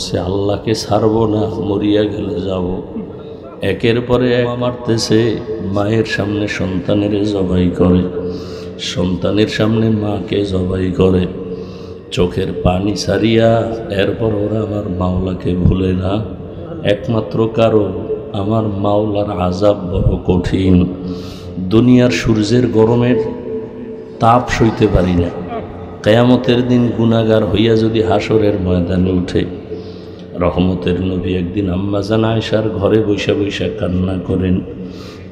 সে আল্লাহকে ছাড়বো না, মরিয়া গেলে যাব। একের পরে এক মারতেছে, মায়ের সামনে সন্তানের জবাই করে, সন্তানের সামনে মাকে জবাই করে, চোখের পানি ছাড়িয়া। এরপর ওরা আমার মাওলাকে ভুলে না। একমাত্র কারণ আমার মাওলার আযাব বড় কঠিন। দুনিয়ার সূর্যের গরমের তাপ সইতে পারি না। কিয়ামতের দিন গুনাহগার হইয়া যদি হাসরের ময়দানে উঠে, রহমতের নবী একদিন আম্মাজান আয়েশার ঘরে বৈশা বৈশা কান্না করেন।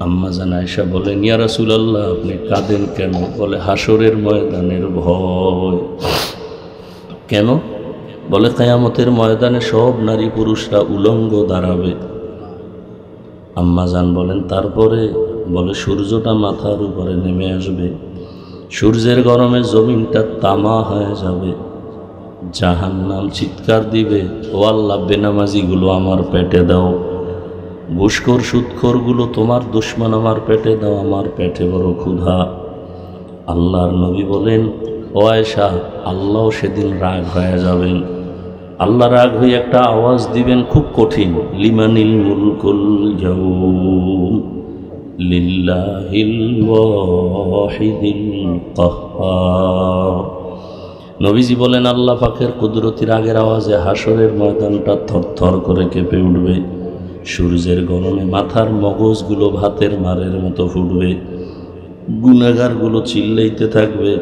আম্মাজান আয়েশা বলেন, ইয়া রাসূলুল্লাহ, আপনি কাঁদেন কেন? বলে, হাসরের ময়দানের ভয়। কেন? বলে, কিয়ামতের ময়দানে সব নারী পুরুষরা উলঙ্গ দাঁড়াবে। আম্মাজান বলেন, তারপরে? বলে, সূর্যটা মাথার উপরে নেমে আসবে, সূর্যের গরমে জমিনটা তামা হয়ে যাবে, জাহান্নাম চিৎকার দিবে, ও আল্লাহ, বেনামাজিগুলো আমার পেটে দাও, ঘুষখোর সুদখোরগুলো তোমার দুশমন আমার পেটে দাও, আমার পেটে বড় ক্ষুধা। আল্লাহর নবী বলেন, ও আয়েশা, আল্লাহ সেদিন রাগ হয়ে যাবেন। আল্লাহ রাগ হয়ে একটা আওয়াজ দিবেন, খুব কঠিন, লিমানিল মুলকুল ইয়াউম লিল্লাহিল ওয়াহিদিল কাহ্হার। নবীজি বলেন, আল্লাহ পাকের কুদরতির আগের আওয়াজে হাসরের ময়দানটা থরথর করে কেঁপে উঠবে, সূর্যের গরমে মাথার মগজগুলো ভাতের মারের মতো ফুটবে, গুনাহগারগুলো চিল্লাইতে থাকবে।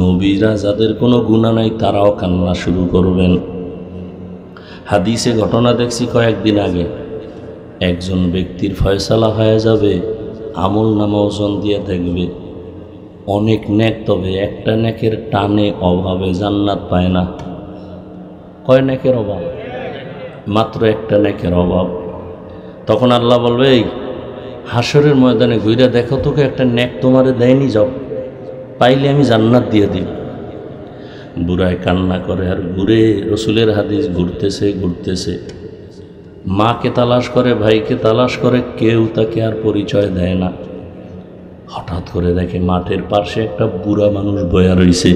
নবীরা যাদের কোনো গুনাহ নাই তারাও কান্না শুরু করবেন। হাদিসে ঘটনা দেখছি কয়েকদিন আগে, একজন ব্যক্তির ফয়সালা হয়ে যাবে, আমল নামা ওজন দিয়ে দেখবে অনেক নেক, তবে একটা নেকের টানে অভাবে জান্নাত পায় না। কয় নেকের অভাব? মাত্র একটা নেকের অভাব। তখন আল্লাহ বলবে, এই হাসরের ময়দানে ঘুরে দেখো তোকে একটা নেক তোমারে দেয়নি, যাও, পাইলে আমি জান্নাত দিয়ে দিই। বুড়ায় কান্না করে আর ঘুরে, রসুলের হাদিস ঘুরতেছে ঘুরতেছে, মাকে তালাশ করে, ভাইকে তালাশ করে, কেউ তাকে আর পরিচয় দেয় না। হঠাৎ করে দেখে মাঠের পাশে একটা বুড়া মানুষ বয়া রইছে।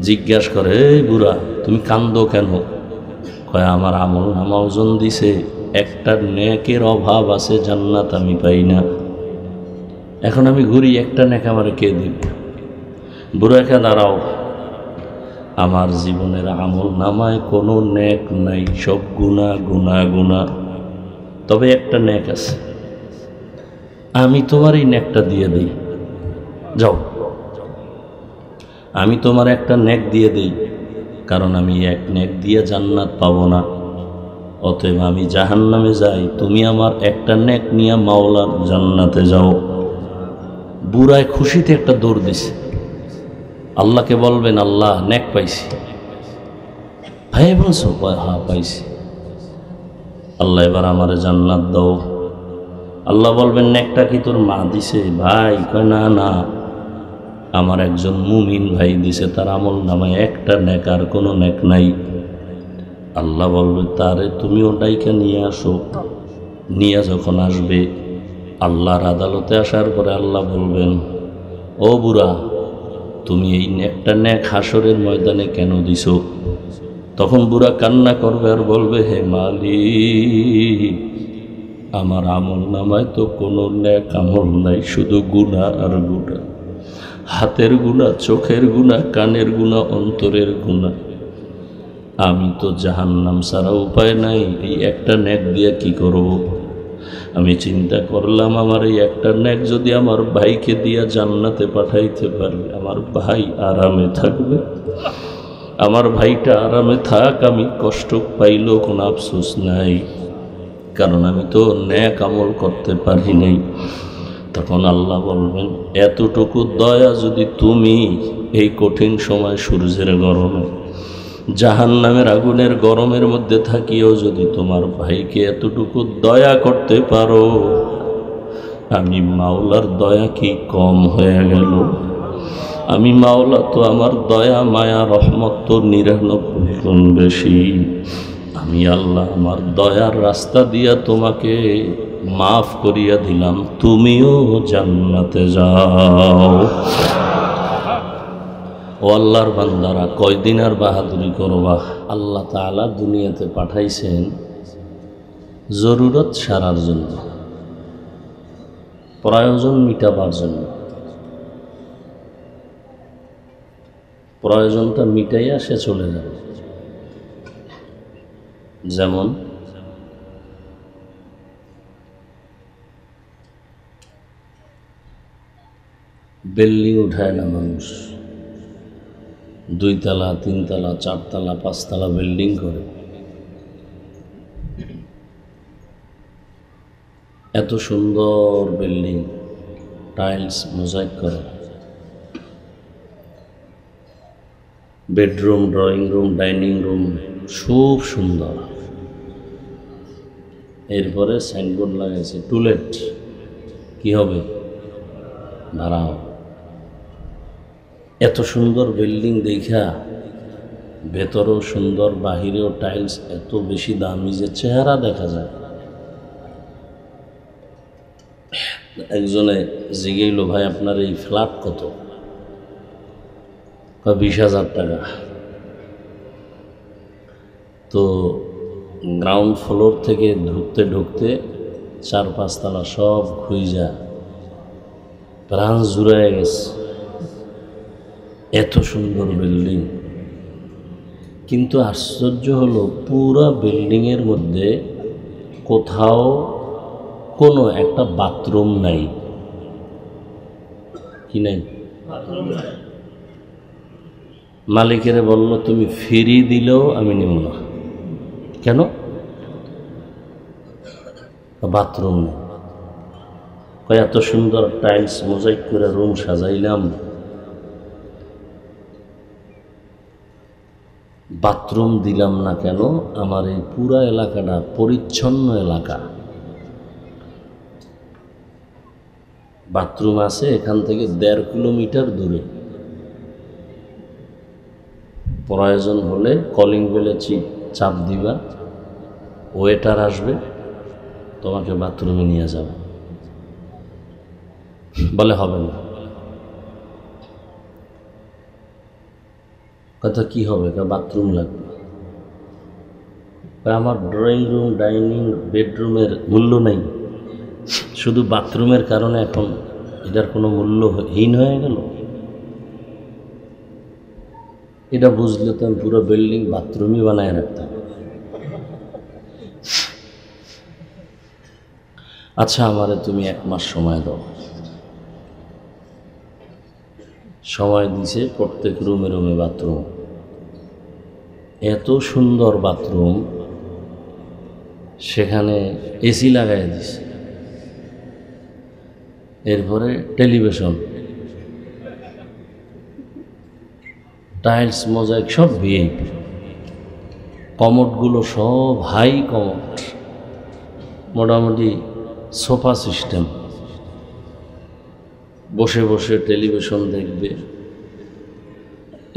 জিজ্ঞাসা করে, এই বুড়া, তুমি কান্দো কেন? কয়, আমার আমল নামা ওজন দিছে, একটা নেকের অভাব আছে, জান্নাত আমি পাই না। এখন আমি ঘুরি, একটা নেক আমার কে দিবে? বুড়াকে, দাঁড়াও, আমার জীবনের আমল নামায় কোনো নেক নাই, সব গুনাহ গুনাহ গুনাহ, তবে একটা নেক আছে, আমি তোমার এই নেকটা দিয়ে দিই, যাও, আমি তোমার একটা নেক দিয়ে দিই, কারণ আমি এক নেক দিয়ে জান্নাত পাবো না, অতএব আমি জাহান্নামে যাই, তুমি আমার একটা নেক নিয়ে মাওলার জান্নাতে যাও। বুড়ায় খুশিতে একটা দৌড় দিছে, আল্লাহকে বলবেন, আল্লাহ, নেক পাইছি। ভাই বলছো? হ্যাঁ পাইছি। আল্লাহ, এবার আমারে জান্নাত দাও। আল্লাহ বলবেন, নেকটা কি তোর মা দিছে? ভাই কয়, না না, আমার একজন মুমিন ভাই দিছে, তার আমল নামায় একটা নেক, আর কোনো নেক নাই। আল্লাহ বলবে, তারে তুমিও ডাইকা নিয়ে আসো। নিয়ে যখন আসবে, আল্লাহর আদালতে আসার পরে আল্লাহ বলবেন, ও বুড়া, তুমি এই একটা নেক হাসরের ময়দানে কেন দিছো? তখন বুড়া কান্না করবে আর বলবে, হে মালিক, আমার আমল নামায় তো কোনো নেক আমল নাই, শুধু গুনাহ আর গুনাহ, হাতের গুনাহ, চোখের গুনাহ, কানের গুনাহ, অন্তরের গুনাহ। আমি তো জাহান্নাম ছাড়া উপায় নাই, এই একটা নেক দিয়ে কি করব? আমি চিন্তা করলাম, আমার এই একটা নেক যদি আমার ভাইকে দিয়া জান্নাতে পাঠাইতে পারি, আমার ভাই আরামে থাকবে, আমার ভাইটা আরামে থাক, আমি কষ্ট পাইলেও কোনো আফসোস নাই, কারণ আমি তো নেক আমল করতে পারি নাই। তখন আল্লাহ বলবেন, এতটুকু দয়া যদি তুমি এই কঠিন সময় সূর্যের গরমে, জাহান্নামের আগুনের গরমের মধ্যে থাকিও যদি তোমার ভাইকে এতটুকু দয়া করতে পারো, আমি মাওলার দয়া কি কম হয়ে গেল? আমি মাওলা তো আমার দয়া মায়া রহমত তো 99 গুণ বেশি। আমি আল্লাহ আমার দয়ার রাস্তা দিয়া তোমাকে মাফ করিয়া দিলাম, তুমিও জান্নাতে যাও। ও আল্লাহর বান্দারা, কয়দিন আর বাহাদুরি করবা? আল্লাহ তাআলা দুনিয়াতে পাঠাইছেন জরুরত সারার জন্য, প্রয়োজন মিটাবার জন্য। প্রয়োজনটা মিটাইয়া সে চলে যাবে। যেমন বিল্ডিং উঠায় না মানুষ, 2 তলা 3 তলা 4 তলা 5 তলা বিল্ডিং করে। এত সুন্দর বিল্ডিং, টাইলস মোজাইক করে, bedroom, drawing room, dining room খুব সুন্দর। এরপরে সাইনবোর্ড লাগাইছে টুলেট, কি হবে? ভাড়া হবে। এত সুন্দর বিল্ডিং দেখা ভেতরেও সুন্দর, বাহিরেও টাইলস এত বেশি দামি যে চেহারা দেখা যায়। একজনে জিজ্ঞেইল, ভাই আপনার এই ফ্ল্যাট কত? 20,000 টাকা। তো গ্রাউন্ড ফ্লোর থেকে ঢুকতে ঢুকতে 4-5 তলা সব খুঁজা প্রাণ জুড়ায় গেছে। এত সুন্দর বিল্ডিং, কিন্তু আশ্চর্য হলো পুরা বিল্ডিংয়ের মধ্যে কোথাও কোনো একটা বাথরুম নাই। কি নাই? মালিকেরে বলল, তুমি ফ্রি দিলেও আমি নেব না। কেন? বাথরুম নেই। এত সুন্দর টাইলস মোজাইক করে রুম সাজাইলাম, বাথরুম দিলাম না কেন? আমার এই পুরা এলাকাটা পরিচ্ছন্ন এলাকা, বাথরুম আছে এখান থেকে 1.5 কিলোমিটার দূরে। প্রয়োজন হলে কলিং বেলে চাপ দিবা, ওয়েটার আসবে, তোমাকে বাথরুমে নিয়ে যাবে। বলে হবে না। কথা কি হবে? বাথরুম লাগবে। আমার ড্রয়িং রুম, ডাইনিং, বেডরুমের মূল্য নেই, শুধু বাথরুমের কারণে এখন এটার কোনো মূল্যহীন হয়ে গেল? এটা বুঝলে তো আমি পুরো বিল্ডিং বাথরুমই বানায় রাখতাম। আচ্ছা, আমারে তুমি 1 মাস সময় দাও। সময় দিছে, প্রত্যেক রুমে রুমে বাথরুম। এত সুন্দর বাথরুম, সেখানে এসি লাগাই দিছে। এরপরে টেলিভিশন, টাইলস মোজাইক সব ভিআইপি। কমোডগুলো সব হাই কমোড, মোটামুটি সোফা সিস্টেম। বসে বসে টেলিভিশন দেখবে,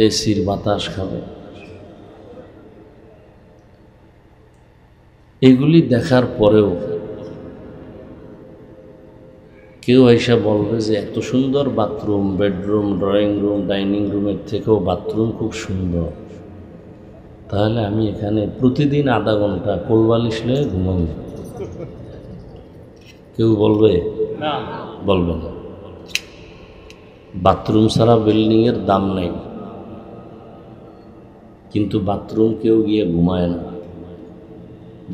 এসির বাতাস খাবে। এগুলি দেখার পরেও কেউ এসে বলবে যে এত সুন্দর bathroom, bedroom, drawing room, dining রুমের থেকেও বাথরুম খুব সুন্দর, তাহলে আমি এখানে প্রতিদিন আধা ঘন্টা কোলবালিশ নিয়ে ঘুমাবো। কেউ বলবে না? বলবে না। বাথরুম ছাড়া বিল্ডিংয়ের দাম নেই, কিন্তু বাথরুম কেউ গিয়ে ঘুমায় না।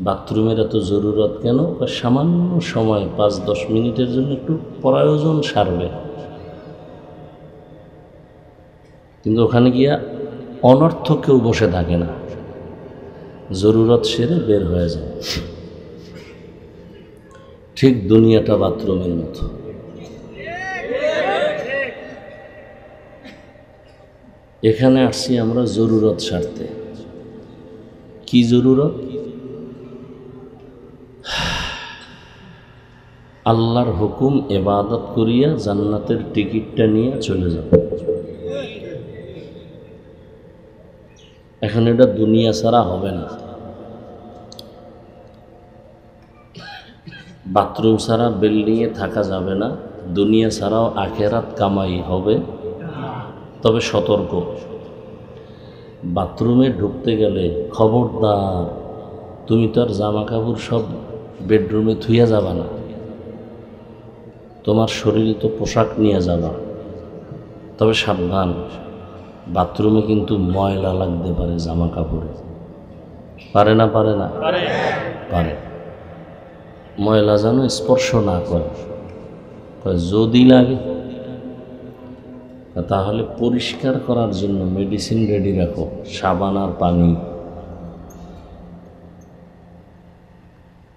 বাথরুমের এত জরুরত কেন? সামান্য সময় 5-10 মিনিটের জন্য একটু প্রয়োজন সারবে, কিন্তু ওখানে গিয়া অনর্থক কেউ বসে থাকে না, জরুরত সেরে বের হয়ে যায়। ঠিক দুনিয়াটা বাথরুমের মতো। এখানে আসছি আমরা জরুরত সারতে। কি জরুরত? আল্লাহর হুকুম ইবাদত করিয়া জান্নাতের টিকিটটা নিয়ে চলে যাব। এখন এটা দুনিয়া ছাড়া হবে না। বাথরুম ছাড়া বিল্ডিংয়ে থাকা যাবে না, দুনিয়া ছাড়াও আখেরাত কামাই হবে। তবে সতর্ক, বাথরুমে ঢুকতে গেলে খবরদার, তুমি তো আর জামা কাপড় সব বেডরুমে থুইয়া যাবা না, তোমার শরীরে তো পোশাক নিয়ে যাবা। তবে সাবধান, বাথরুমে কিন্তু ময়লা লাগতে পারে জামা কাপড়ে। পারে না? পারে না? পারে। ময়লা যেন স্পর্শ না করে। যদি লাগে তাহলে পরিষ্কার করার জন্য মেডিসিন রেডি রাখো, সাবান আর পানি।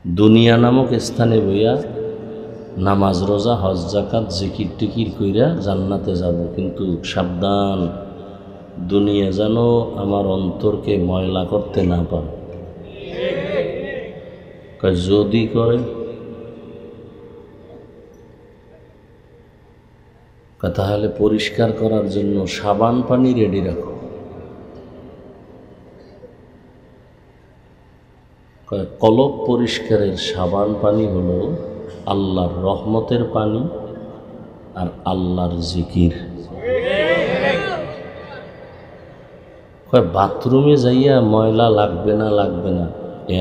দুনিয়া নামক স্থানে বইয়া নামাজ রোজা হজ জাকাত জিকির টিকির কইরা জান্নাতে যাব, কিন্তু সাবধান, দুনিয়া যেন আমার অন্তরকে ময়লা করতে না পারে। যদি করে তাহলে পরিষ্কার করার জন্য সাবান পানি রেডি রাখো। কলব পরিষ্কারের সাবান পানি হলো আল্লাহর রহমতের পানি আর আল্লাহর জিকির। বাথরুমে যাইয়া ময়লা লাগবে না, লাগবে না,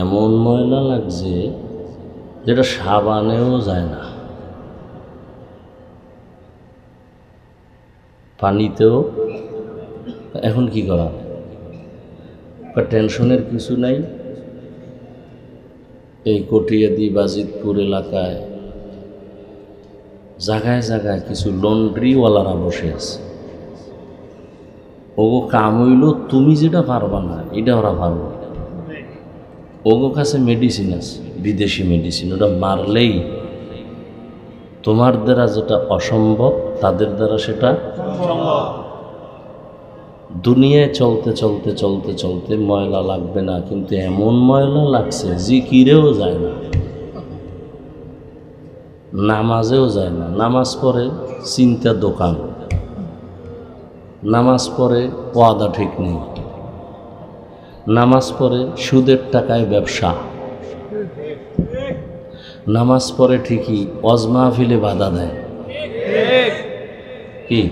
এমন ময়লা লাগছে যেটা সাবানেও যায় না, পানিতেও। এখন কি করা? টেনশনের কিছু নাই। এই কটিয়াদি বাজিতপুর এলাকায় জায়গায় জায়গায় কিছু লন্ড্রিওয়ালারা বসে আছে। ওগো কাম হইল তুমি যেটা পারবা না এটা ওরা পারবে। ওগো কাছে মেডিসিন আছে, বিদেশি মেডিসিন, ওটা মারলেই তোমার দ্বারা যেটা অসম্ভব তাদের দ্বারা সেটা সম্ভব। দুনিয়ায় চলতে চলতে চলতে চলতে ময়লা লাগবে না, কিন্তু এমন ময়লা লাগছে জিকিরেও যায় না, নামাজেও যায় না। নামাজ পড়ে চিন্তা দোকান, নামাজ পড়ে ওয়াদা ঠিক নেই, নামাজ পড়ে সুদের টাকায় ব্যবসা, নামাজ পড়ে ঠিকই ওয়াজ মাহফিলে বাধা দেয়। কি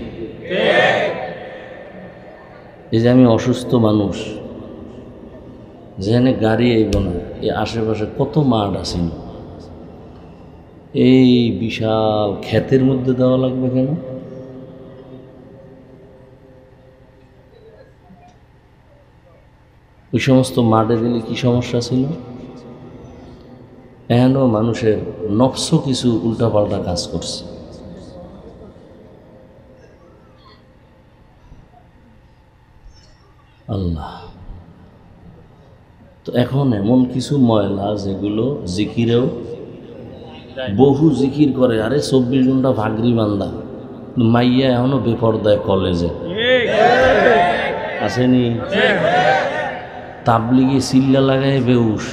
এই যে আমি অসুস্থ মানুষ, যেখানে গাড়ি আইব না, এই আশেপাশে কত মাঠ আছে, এই বিশাল ক্ষেতের মধ্যে দেওয়া লাগবে কেন? ওই সমস্ত মাঠে দিলে কি সমস্যা ছিল? এখনো মানুষের নফস কিছু উল্টাপাল্টা কাজ করছে। আল্লাহ, তো এখন এমন কিছু ময়লা যেগুলো জিকিরেও, বহু জিকির করে, আরে 24 ঘন্টা ভাগরি বান্দা, মাইয়া এখনো বেপরদায় কলেজে আসেনি, তাবলিগে চিল্লা লাগায় বেউস,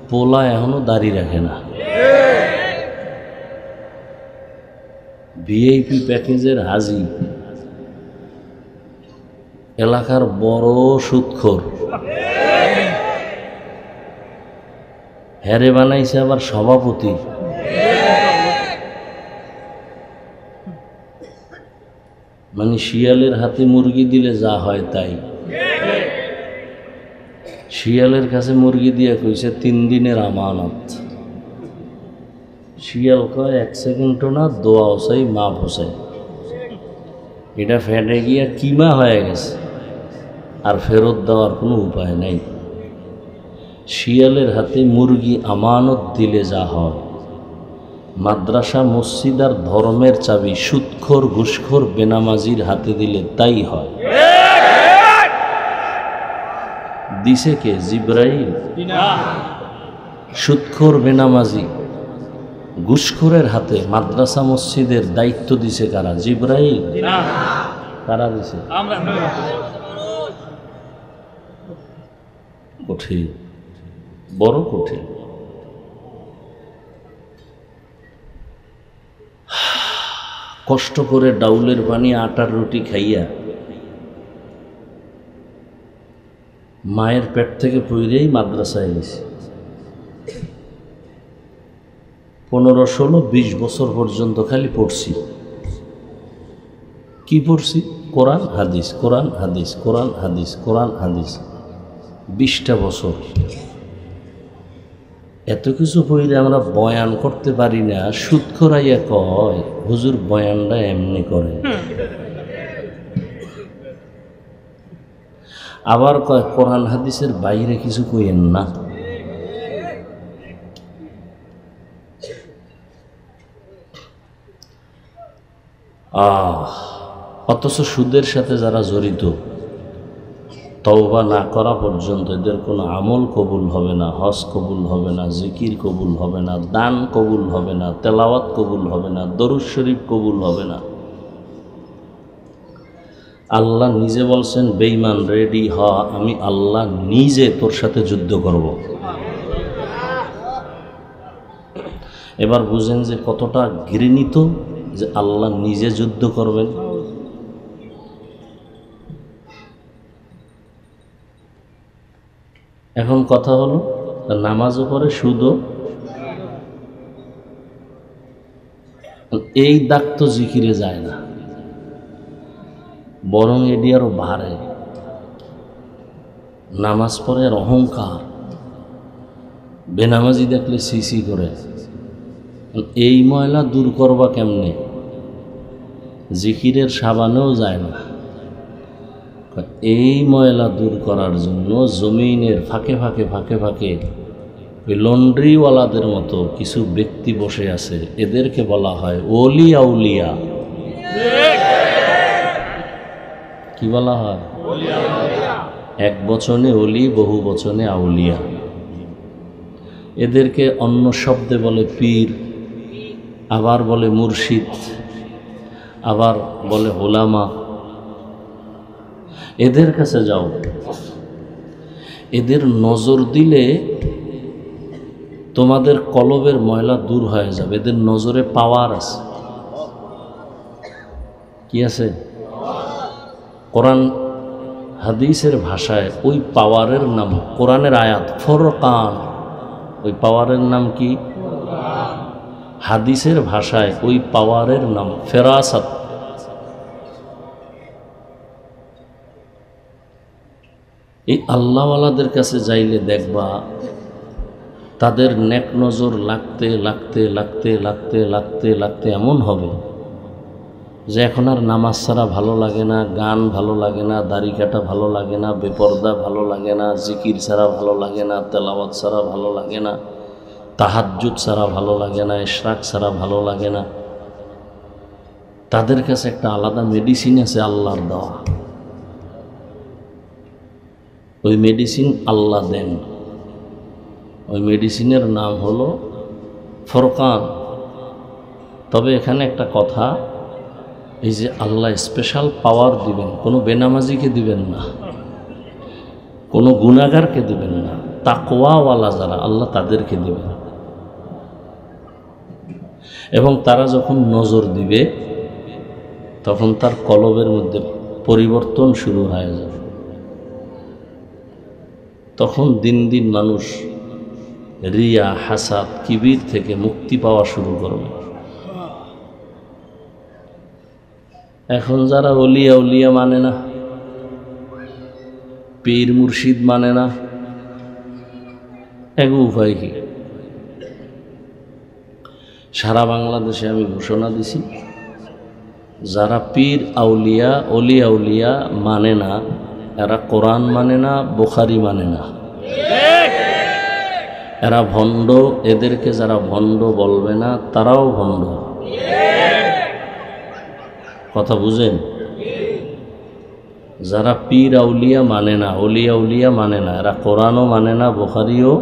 পোলা এখনো দাড়ি রাখে না, ভিআইপি প্যাকেজের হাজি, এলাকার বড় সুদখোর, হ্যারে বানাইছে আবার সভাপতি। মানে শিয়ালের হাতে মুরগি দিলে যা হয় তাই। শিয়ালের কাছে মুরগি দিয়ে কইছে 3 দিনের আমানত। শিয়াল কয় 1 সেকেন্ডও না, দোয়া চাই মাপ চাই। এটা ফেটে গিয়া কিমা হয়ে গেছে, আর ফেরত দেওয়ার কোনো উপায় নাই। শিয়ালের হাতে মুরগি আমানত দিলে যা হয়, মাদ্রাসা মসজিদ আর ধর্মের চাবি সুদখোর ঘুষখোর বেনামাজির হাতে দিলে তাই হয়। দিছে কে? জিব্রাইল? সুদখোর বেনামাজি ঘুষখোরের হাতে মাদ্রাসা মসজিদের দায়িত্ব দিছে কারা? জিব্রাইল? কারা দিছে? কঠিন, বড় কঠিন। কষ্ট করে ডাউলের পানি আটার রুটি খাইয়া মায়ের পেট থেকে পইরেই মাদ্রাসায় গেছি। 15, 16, 20 বছর পর্যন্ত খালি পড়ছি। কি পড়ছি? কোরআন হাদিস, কোরআন হাদিস, কোরআন হাদিস, কোরআন হাদিস, 20টা বছর। এত কিছু পড়লে আমরা বয়ান করতে পারি না। সুদ করাইয়া কয় হুজুর বয়ানটা এমনি করে, আবার কয় কোরআন হাদিসের বাইরে কিছু কইেন না। অথচ সুদের সাথে যারা জড়িত, তওবা না করা পর্যন্ত এদের কোনো আমল কবুল হবে না, হজ কবুল হবে না, জিকির কবুল হবে না, দান কবুল হবে না, তেলাওয়াত কবুল হবে না, দরুদ শরীফ কবুল হবে না। আল্লাহ নিজে বলছেন, বেঈমান রেডি হ, আমি আল্লাহ নিজে তোর সাথে যুদ্ধ করব। এবার বুঝেন যে কতটা ঘৃণিত যে আল্লাহ নিজে যুদ্ধ করবেন। এখন কথা হলো, নামাজও পড়ে, সুদও। এই দাগ তো জিকিরে যায় না, বরং এটি আরো বাড়ে। নামাজ পড়ে আর অহংকার, বেনামাজি দেখলে সিসি করে। এই ময়লা দূর করবা কেমনে? জিকিরের সাবানেও যায় না। এই ময়লা দূর করার জন্য জমিনের ফাঁকে ফাঁকে ফাঁকে ফাঁকে ওই লন্ড্রিওয়ালাদের মতো কিছু ব্যক্তি বসে আছে, এদেরকে বলা হয় ওলি আউলিয়া। কি বলা হয়? এক বচনে ওলি, বহু বচনে আউলিয়া। এদেরকে অন্য শব্দে বলে পীর, আবার বলে মুর্শিদ, আবার বলে ওলামা। এদের কাছে যাও, এদের নজর দিলে তোমাদের কলবের ময়লা দূর হয়ে যাবে। এদের নজরে পাওয়ার আছে। কি আছে? কোরআন হাদিসের ভাষায় ওই পাওয়ারের নাম, কোরআনের আয়াত ফুরকান, ওই পাওয়ারের নাম কি? হাদিসের ভাষায় ওই পাওয়ারের নাম ফেরাসাত। এই আল্লাহওয়ালাদের কাছে যাইলে দেখবা তাদের নেক নজর লাগতে লাগতে লাগতে লাগতে লাগতে লাগতে এমন হবে যে এখন আর নামাজ ছাড়া ভালো লাগে না, গান ভালো লাগে না, দাড়ি কাটা ভালো লাগে না, বেপর্দা ভালো লাগে না, জিকির ছাড়া ভালো লাগে না, তেলাওয়াত ছাড়া ভালো লাগে না, তাহাজ্জুদ ছাড়া ভালো লাগে না, ইশরাক ছাড়া ভালো লাগে না। তাদের কাছে একটা আলাদা মেডিসিন আছে আল্লাহর দেওয়া। ওই মেডিসিন আল্লাহ দেন। ওই মেডিসিনের নাম হলো ফুরকান। তবে এখানে একটা কথা, এই যে আল্লাহ স্পেশাল পাওয়ার দিবেন, কোনো বেনামাজিকে দিবেন না, কোনো গুনাহগারকে দিবেন না, তাকওয়াওয়ালা যারা আল্লাহ তাদেরকে দিবেন। এবং তারা যখন নজর দিবে তখন তার কলবের মধ্যে পরিবর্তন শুরু হয়ে যাবে। তখন দিন দিন মানুষ রিয়া, হাসাদ, কিবির থেকে মুক্তি পাওয়া শুরু করবে। এখন যারা ওলিয়া উলিয়া মানে না, পীর মুর্শিদ মানে না, এক উপায় কি? সারা বাংলাদেশে আমি ঘোষণা দিছি, যারা পীর আউলিয়া, অলি আউলিয়া মানে না, এরা কোরআন মানে না, বুখারী মানে না, এরা ভণ্ড। এদেরকে যারা ভণ্ড বলবে না তারাও ভণ্ড। কথা বুঝেন? যারা পীর আউলিয়া মানে না, অলি আউলিয়া মানে না, এরা কোরআনও মানে না, বুখারীও,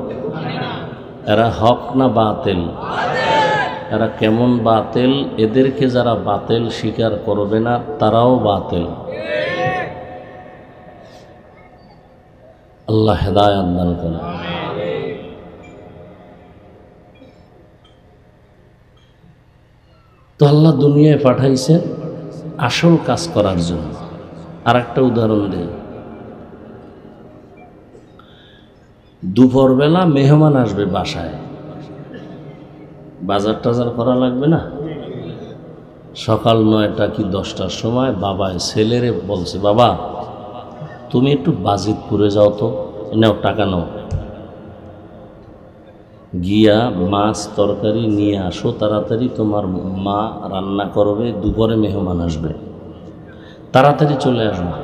এরা হক না বাতিল? এরা কেমন বাতিল? এদেরকে যারা বাতিল স্বীকার করবে না তারাও বাতিল। আল্লাহ হেদায়েত দান করেন। তো আল্লাহ দুনিয়ায় পাঠাইছেন আসল কাজ করার জন্য। আর একটা উদাহরণ দেই, দুপুরবেলা মেহমান আসবে বাসায়, বাজার টাজার করা লাগবে না? সকাল 9টা কি 10টার সময় বাবায় ছেলেরে বলছে, বাবা তুমি একটু বাজিতপুরে যাও তো, নাও টাকা নাও, গিয়া মাছ তরকারি নিয়ে আসো তাড়াতাড়ি, তোমার মা রান্না করবে, দুপুরে মেহমান আসবে, তাড়াতাড়ি চলে আসবে।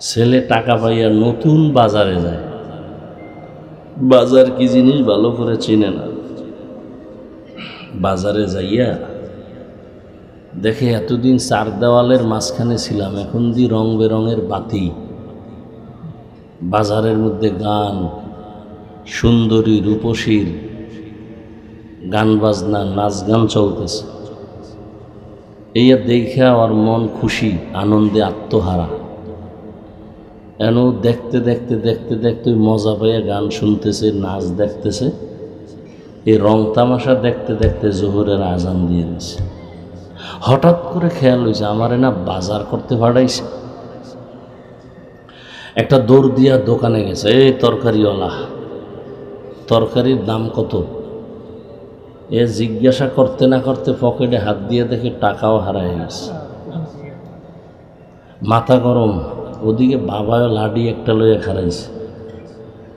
ছেলে টাকা পাইয়া নতুন বাজারে যায়, বাজার কি জিনিস ভালো করে চিনে না। বাজারে যাইয়া দেখে এতদিন চার দেওয়ালের মাঝখানে ছিলাম, এখন দি রং বেরঙের বাতি, বাজারের মধ্যে গান, সুন্দরী রূপসীর গান বাজনা নাচ গান চলতেছে। এইয়া দেখে আমার মন খুশি, আনন্দে আত্মহারা। এন দেখতে দেখতে দেখতে দেখতে মজা পাইয়া গান শুনতেছে, নাচ দেখতেছে। এই রং তামাশা দেখতে দেখতে জোহরের আজান দিয়ে দিছে। হঠাৎ করে খেয়াল হয়েছে আমারে না বাজার করতে পাঠাইছে। একটা দৌড় দিয়া দোকানে গেছে, এই তরকারিওয়ালা, তরকারির দাম কত? এ জিজ্ঞাসা করতে না করতে পকেটে হাত দিয়ে দেখে টাকাও হারায় গেছে। মাথা গরম। ওদিকে বাবাও লাডি একটা লইয়া খারাইছে,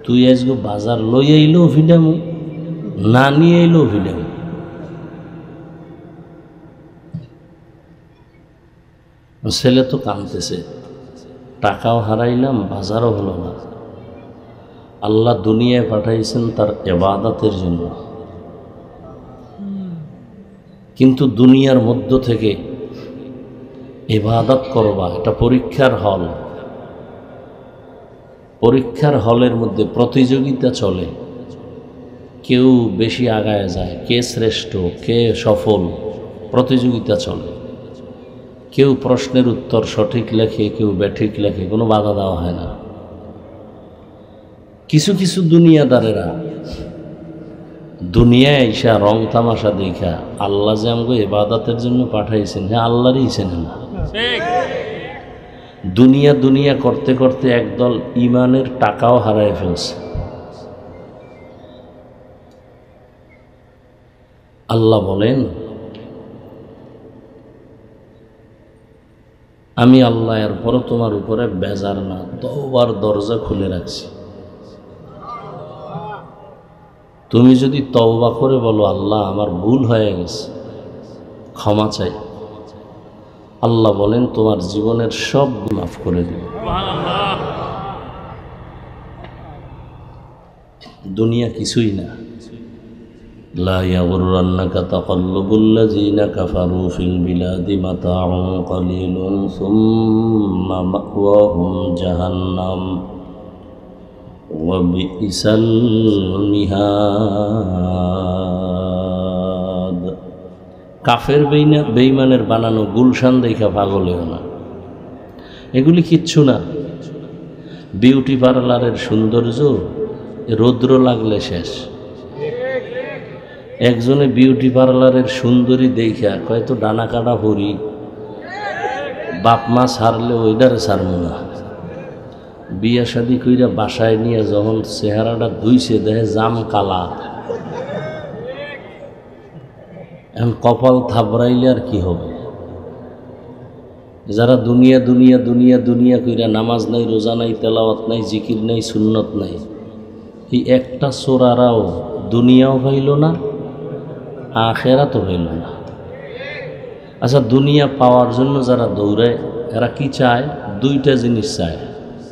তুই আজকে বাজার লই আইলো ভিডামু, না নিয়ে এলো ভিডামু। ছেলে তো কাঁদতেছে, টাকাও হারাইলাম, বাজারও হলো না। আল্লাহ দুনিয়ায় পাঠাইছেন তার ইবাদতের জন্য, কিন্তু দুনিয়ার মধ্য থেকে ইবাদত করবা, এটা পরীক্ষার হল। পরীক্ষার হলের মধ্যে প্রতিযোগিতা চলে, কেউ বেশি আগায় যায়, কে শ্রেষ্ঠ, কে সফল, প্রতিযোগিতা চলে। কেউ প্রশ্নের উত্তর সঠিক লেখে, কেউ ব্যাঠিক লেখে, কোনো বাধা দেওয়া হয় না। কিছু কিছু দুনিয়াদারেরা দুনিয়ায় এসা রং তামাশা দেখা আল্লাহ যে আমাকে ইবাদতের জন্য পাঠাইছেন, হ্যাঁ আল্লাহরই চেনে না। দুনিয়া দুনিয়া করতে করতে একদল ইমানের টাকাও হারায় ফেলছে। আল্লাহ বলেন, আমি আল্লাহ এরপরও তোমার উপরে বেজার না, তওবার দরজা খুলে রাখছি। তুমি যদি তওবা করে বলো, আল্লাহ আমার ভুল হয়ে গেছে, ক্ষমা চাই, আল্লাহ বলেন তোমার জীবনের সব মাফ করে দিবে। দুনিয়া কিছুই না। লা ইয়াগুররান্নাকা তাকাল্লুবুল্লাযীনা কাফারু ফিল বিলাদি মাতাউন কালিলুন সুম্মা মাওয়াহুম জাহান্নাম ওয়া বিইসাল মিহাদ। কাফের বেঈমানের বানানো গুলশান দেখা পাগল হও না, এগুলি কিচ্ছু না। বিউটি পার্লারের সৌন্দর্য রৌদ্র লাগলে শেষ। একজনে বিউটি পার্লারের সুন্দরী দেখা কয় তো ডানা কাটা ভরি, বাপ মা ছাড়লে ওইটারে ছাড়বো না। বিয়া শাদি কইরা বাসায় নিয়ে যখন চেহারাটা ধুইছে দেখে জাম কালা। এখন কপাল থাবড়াইলে আর কি হবে? যারা দুনিয়া দুনিয়া দুনিয়া দুনিয়া কইরা নামাজ নাই, রোজা নাই, তেলাওয়াত নাই, জিকির নাই, সুন্নত নাই, এই একটা চোরারাও দুনিয়াও পাইল না, আখেরাতও পাইল না। আচ্ছা, দুনিয়া পাওয়ার জন্য যারা দৌড়ায় এরা কি চায়? দুইটা জিনিস চায়।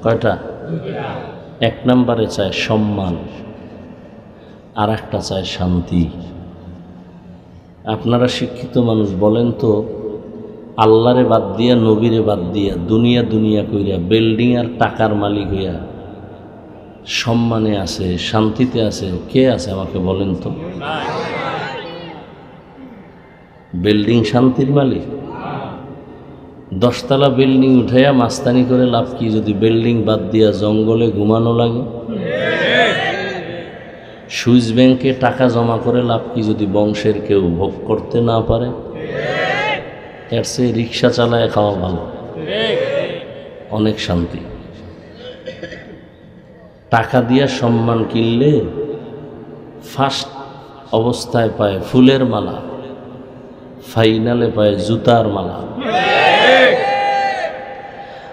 কয়টা? এক নম্বরে চায় সম্মান, আর একটা চায় শান্তি। আপনারা শিক্ষিত মানুষ, বলেন তো, আল্লাহরে বাদ দিয়া, নবীরে বাদ দিয়া, দুনিয়া দুনিয়া কইরা বিল্ডিং আর টাকার মালিক হইয়া সম্মানে আছে, শান্তিতে আছে, কে আছে আমাকে বলেন তো? বিল্ডিং শান্তির মালিক? 10 তলা বিল্ডিং উঠাইয়া মাস্তানি করে লাভ কি, যদি বিল্ডিং বাদ দিয়া জঙ্গলে ঘুমানো লাগে? সুইস ব্যাংকে টাকা জমা করে লাভ কি, যদি বংশের কেউ ভোগ করতে না পারে? এর চেয়ে রিক্সা চালায় খাওয়া ভালো, অনেক শান্তি। টাকা দিয়া সম্মান কিনলে ফার্স্ট অবস্থায় পায় ফুলের মালা, ফাইনালে পায় জুতার মালা।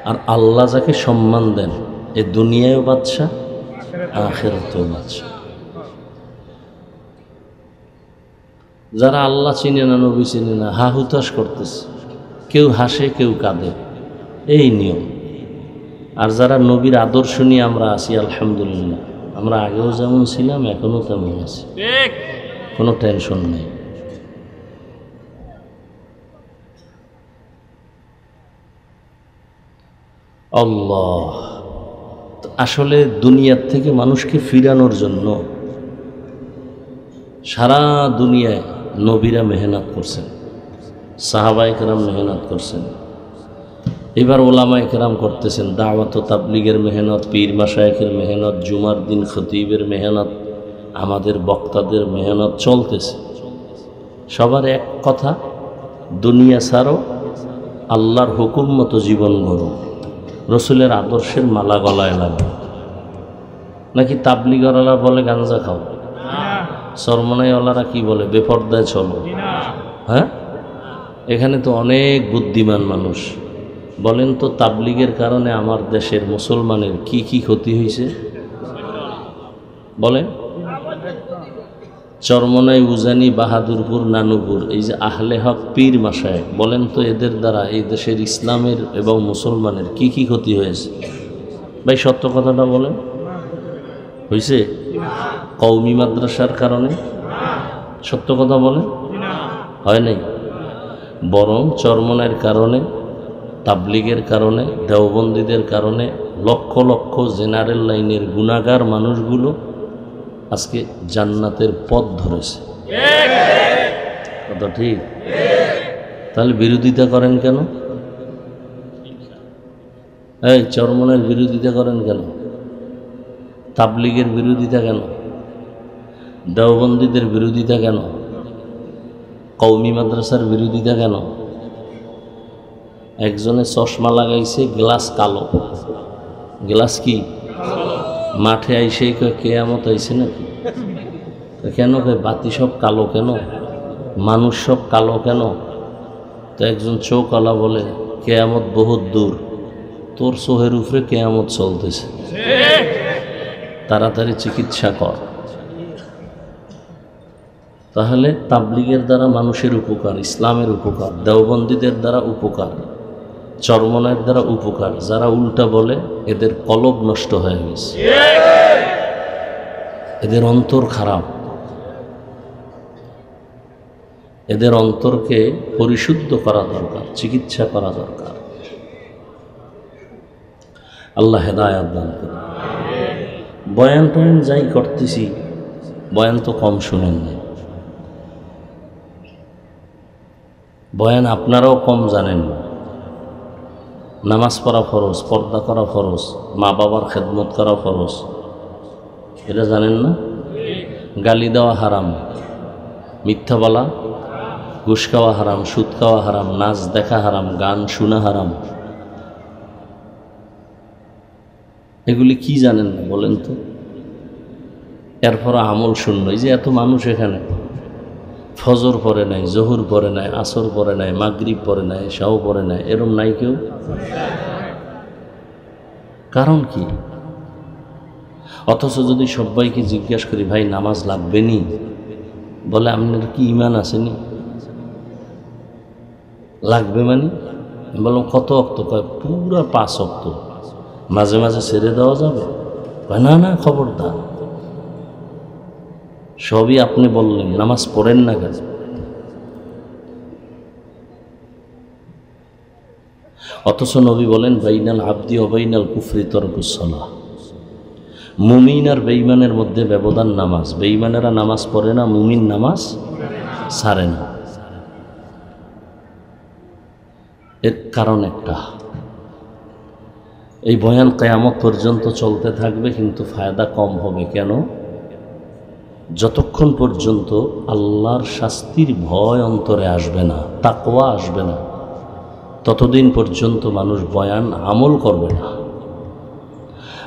আর আল্লাহ যাকে সম্মান দেন এ দুনিয়ায়ও বাদশাহ, আখিরাতেও বাদশাহ। যারা আল্লাহ চিনে না, নবী চিনে না, হা হুতাশ করতেছে, কেউ হাসে কেউ কাঁদে, এই নিয়ম। আর যারা নবীর আদর্শ নিয়ে আমরা আছি, আলহামদুলিল্লাহ, আমরা আগেও যেমন ছিলাম এখনও তেমন আছি, কোনো টেনশন নেই। আল্লাহ আসলে দুনিয়ার থেকে মানুষকে ফিরানোর জন্য সারা দুনিয়ায় নবীরা মেহনত করছেন, সাহাবায়ে কেরাম মেহনত করছেন, এবার ওলামায়ে কেরাম করতেছেন, দাওয়াত ও তাবলীগের মেহনত, পীর মাশায়েখের মেহনত, জুমার দিন খতিবের মেহনত, আমাদের বক্তাদের মেহনত চলতেছে। সবার এক কথা, দুনিয়া ছাড়ো, আল্লাহর হুকুম মতো জীবন গড়ো, রসুলের আদর্শের মালা গলায় লাগবে। নাকি তাবলীগওয়ালারা বলে গাঞ্জা খাও, সরমনাইওয়ালারা কি বলে বেপরদায় চলো। হ্যাঁ, এখানে তো অনেক বুদ্ধিমান মানুষ। বলেন তো তাবলীগের কারণে আমার দেশের মুসলমানের কি কি ক্ষতি হয়েছে বলেন? চরমনাই, উজানি, বাহাদুরপুর, নানুপুর, এই যে আহলে হক পীর মাশায়েখ, বলেন তো এদের দ্বারা এই দেশের ইসলামের এবং মুসলমানের কি কি ক্ষতি হয়েছে? ভাই সত্য কথাটা বলেন, হয়েছে? কওমি মাদ্রাসার কারণে? সত্য কথা বলেন, হয় নাই। বরং চরমনাইয়ের কারণে, তাবলীগের কারণে, দেওবন্দীদের কারণে লক্ষ লক্ষ জেনারেল লাইনের গুনাহগার মানুষগুলো আজকে জান্নাতের পথ ধরেছে। কথা ঠিক? তাহলে বিরোধিতা করেন কেন? এই চরমনাইয়ের বিরোধিতা করেন কেন? তাবলীগের বিরোধিতা কেন? দেওবন্দীদের বিরোধিতা কেন? কওমি মাদ্রাসার বিরোধিতা কেন? একজনে চশমা লাগাইছে, গ্লাস কালো। গ্লাস কি? মাঠে আইসে কেয়ামত আইছে নাকি? কেন বাতি সব কালো কেন? মানুষ সব কালো কেন? তো একজন চৌকালা বলে কেয়ামত বহুত দূর, তোর চোহের উপরে কেয়ামত চলতেছে, তাড়াতাড়ি চিকিৎসা কর। তাহলে তাবলীগের দ্বারা মানুষের উপকার, ইসলামের উপকার, দেওবন্দীদের দ্বারা উপকার, চরমনাইয়ের দ্বারা উপকার। যারা উল্টা বলে এদের কলব নষ্ট হয়ে গেছে, এদের অন্তর খারাপ, এদের অন্তরকে পরিশুদ্ধ করা দরকার, চিকিৎসা করা দরকার। আল্লাহ হেদায়েত দান করুন। বয়ান টয়ান যাই করতেছি, বয়ান তো কম শুনেন না, বয়ান আপনারাও কম জানেন না। নামাজ পড়া ফরজ, পর্দা করা ফরজ, মা বাবার খেদমত করা ফরজ, এটা জানেন না? গালি দেওয়া হারাম, মিথ্যা বলা, ঘুষ খাওয়া হারাম, সুদ খাওয়া হারাম, নাচ দেখা হারাম, গান শোনা হারাম। এগুলি কি জানেন না বলেন তো? এরপর আমল শূন্য। এই যে এত মানুষ এখানে ফজর পড়ে নাই, জোহর পড়ে নাই, আসর পড়ে নাই, মাগরিব পড়ে নাই, এশাও পড়ে নাই, এরম নাই কেউ? কারণ কি? অথচ যদি সবাইকে জিজ্ঞাসা করি ভাই নামাজ লাগবে নি, বলে আপনার কি ইমান আসেনি? লাগবে মানে বললাম কত অক্ত? কয় পুরা 5 অক্ত। মাঝে মাঝে ছেড়ে দেওয়া যাবে? না না, খবরদার, সবই আপনি বললেন, নামাজ পড়েন না কেন? অথচ নবী বলেন বাইনাল আবদি ও বাইনাল কুফরি তরকুস সালাহ, মুমিন আর বেঈমানের মধ্যে ব্যবধান নামাজ। বেঈমানেরা নামাজ পড়ে না, মুমিন নামাজ ছাড়ে না। এর কারণ একটা, এই বয়ান কিয়ামত পর্যন্ত চলতে থাকবে, কিন্তু ফায়দা কম হবে। কেন? যতক্ষণ পর্যন্ত আল্লাহর শাস্তির ভয় অন্তরে আসবে না, তাকওয়া আসবে না, ততদিন পর্যন্ত মানুষ বয়ান আমল করবে না।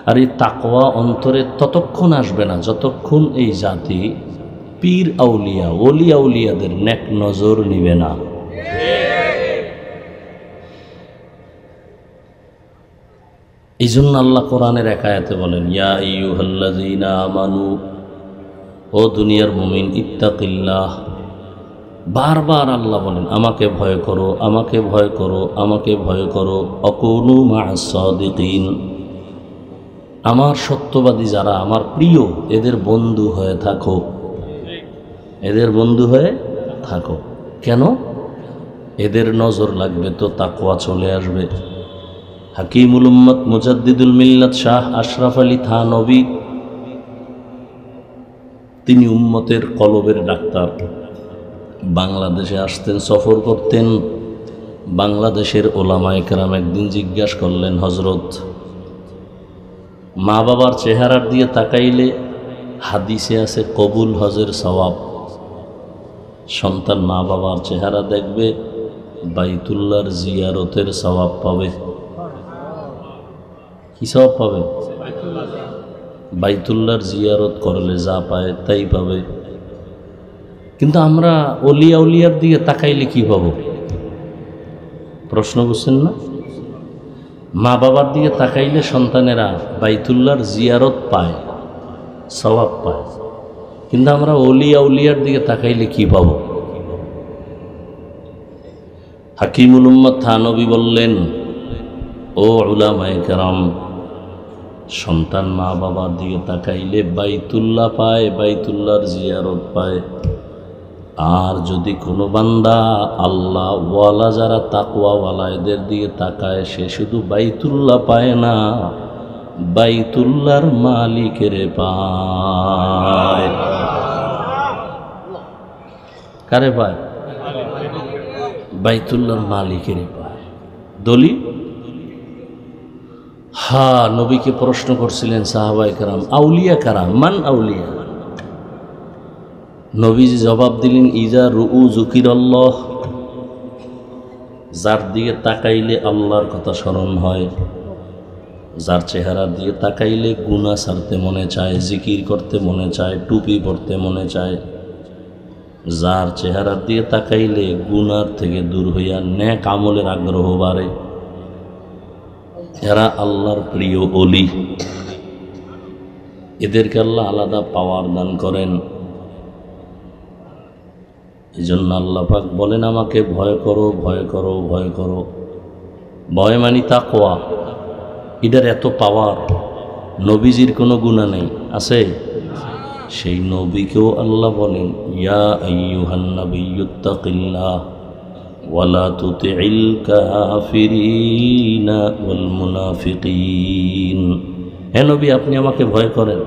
আর এই তাকওয়া অন্তরে ততক্ষণ আসবে না যতক্ষণ এই জাতি পীর আউলিয়া, ওলি আউলিয়াদের নেক নজর নিবে না। এই জন্য আল্লাহ কোরআনের এক আয়াতে বলেন, ইয়া আইয়ুহাল্লাযীনা আমানু, ও দুনিয়ার মুমিন, ইত্তাকিল্লাহ। বারবার আল্লাহ বলেন আমাকে ভয় করো, আমাকে ভয় করো, আমাকে ভয় করো। অকুনু মা'আস সাদিকিন, আমার সত্যবাদী যারা, আমার প্রিয়, এদের বন্ধু হয়ে থাকো, এদের বন্ধু হয়ে থাকো। কেন? এদের নজর লাগবে তো তাকওয়া চলে আসবে। হাকিমুল উম্মত মুজাদ্দিদুল মিল্লাত শাহ আশরাফ আলী থানভী, তিনি উম্মতের কলবের ডাক্তার। বাংলাদেশে আসতেন, সফর করতেন। বাংলাদেশের ওলামায়ে কেরাম একদিন জিজ্ঞাসা করলেন, হজরত, মা বাবার চেহারার দিয়ে তাকাইলে হাদিসে আছে কবুল হজের সওয়াব। সন্তান মা বাবার চেহারা দেখবে, বাইতুল্লাহর জিয়ারতের সওয়াব পাবে। কি সওয়াব পাবে? বাইতুল্লাহর জিয়ারত করলে যা পায় তাই পাবে। কিন্তু আমরা অলিয়া উলিয়ার দিকে তাকাইলে কি পাবো? প্রশ্ন বুঝছেন না? মা বাবার দিকে তাকাইলে সন্তানেরা বাইতুল্লাহর জিয়ারত পায়, সওয়াব পায়। কিন্তু আমরা অলিয়া উলিয়ার দিকে তাকাইলে কি পাবো? হাকিমুল উম্মত থানভী বললেন, ও উলামায়ে কেরাম, সন্তান মা বাবার দিকে তাকাইলে বাইতুল্লাহ পায়, বাইতুল্লাহর জিয়ারত পায়। আর যদি কোনো বান্দা আল্লাহ ওয়ালা, যারা তাকওয়াওয়ালা, এদের দিকে তাকায়, সে শুধু বাইতুল্লাহ পায় না, বাইতুল্লাহর মালিকের পায়। কারে পায়? বাইতুল্লাহর মালিকের পায়। দলিল? হ্যাঁ, নবীকে প্রশ্ন করছিলেন সাহাবায়ে কেরাম, আউলিয়া কারা, মান আউলিয়া? নবীজি জবাব দিলেন, ইজা রুউ যুকিরাল্লাহ, যার দিকে তাকাইলে আল্লাহর কথা স্মরণ হয়, যার চেহারা দিয়ে তাকাইলে গুনাহ ছাড়তে মনে চায়, জিকির করতে মনে চায়, টুপি পরতে মনে চায়, যার চেহারার দিয়ে তাকাইলে গুনার থেকে দূর হইয়া নেক আমলের আগ্রহ বাড়ে, এরা আল্লাহর প্রিয় ওলি। এদেরকে আল্লাহ আলাদা পাওয়ার দান করেন। এই জন্য আল্লাহ পাক বলেন, আমাকে ভয় করো, ভয় করো, ভয় করো। ভয় মানি তাকওয়া। এটার এত পাওয়ার। নবীজির কোনো গুনাহ নেই, আছে? সেই নবীকেও আল্লাহ বলেন, ইয়া আইয়ুহান নাবিয়্যুত্তাকিল্লাহ ওয়ালা তুতিইল কাফিরিনা ওয়াল মুনাফিকিন। হে নবী, আপনি আমাকে ভয় করেন।